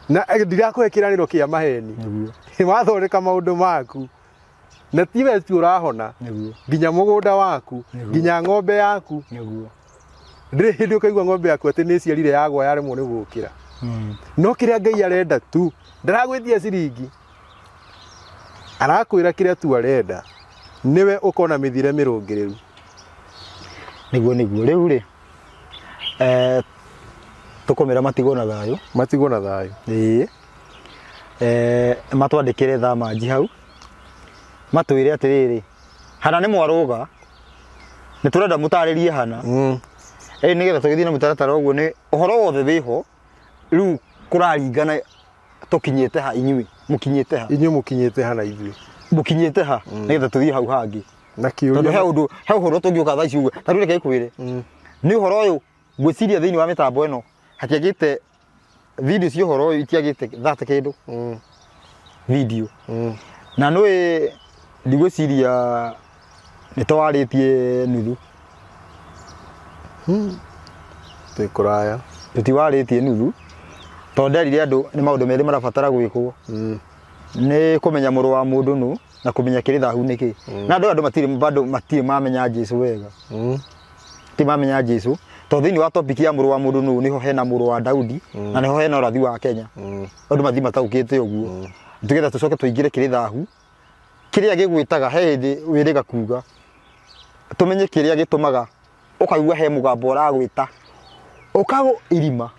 Na ndirakũhe kĩranĩro kĩa maheni. Wathondeka maũndũ maku na tiwe tu ũrahona nginya mũgũnda waku nginya ng'ombe yaku. Ndĩrĩ hĩndĩ ũkaigua ng'ombe yaku atĩ nĩ ciarire yagwa yaremwo nĩ gũkĩra. No kĩrĩa Ngai arenda tu ndaragwĩtia ciringi, arakwĩra kĩrĩa tu arenda nĩwe ũkona mĩthire mĩrũngĩrĩru. Nĩguo rĩu rĩ tũkomera matigwo na thayũ. Matigwo na thayũ. Matwandĩkĩre Thamanji hau matwĩre atĩrĩrĩ hana nĩ mwarũga nĩ tũrenda mũtarĩrie hana. Nĩgetha tũgĩthiĩ na mũtaratara ũguo nĩ ũhoro wothe wĩho rĩu kũraringana tũkinyĩte ha inyuĩ mũkinyĩte ha. Inyuĩ mũkinyĩte ha na ithuĩ mũkinyĩte ha nĩgetha tũthiĩ hau hangĩ. Na kĩũria tondũ he ũhoro tũngĩũka thaa ici ũguo ta rĩu reke kwĩre nĩ ũhoro ũyũ ngwĩciria thĩinĩ wa mĩtambo ĩno hatiagĩte video cia ũhoro ũyũ itiagĩte thate kĩndũ video. Na nĩwe ndigwĩciria nĩ twarĩtie nuthu. Twĩkũraya tũtiwarĩtie nuthu tondũ nderire andũ nĩ maũndũ merĩ marabatara gwĩkwo. Nĩ kũmenya mũrũ wa mũndũ nũ na kũmenya kĩrĩ thahu nĩkĩ. Na andũ matirĩ mamenya Jesũ wega. Ti mamenya Jesũ tondũ thĩinĩ wa topic ya mũrũ wa mũndũ nũ nĩho hena mũrũ wa Daudi na nĩho hena ũrathi wa Kenya. Andũ mathi mataũkĩte ũguo. Tũgetha tũcoke tũingĩre kĩrĩ thahu kĩrĩa gĩgwĩtaga he hĩndĩ wĩrĩga kuga tũmenye kĩrĩa gĩtũmaga ũkaigua he mũgambo ũragwĩta ũkagũ irima.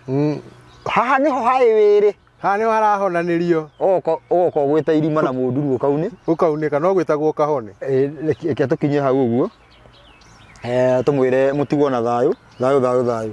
Haha nĩho haĩ wĩrĩ. Haha nĩho harahonanĩrio. Ũgoka ũgwĩta irima na mũnduru ũkaunĩka no gwĩtagwo kahone. Reke tũkinye hau ũguo tũmwĩre mũtigwo na thayũ. Thayũ.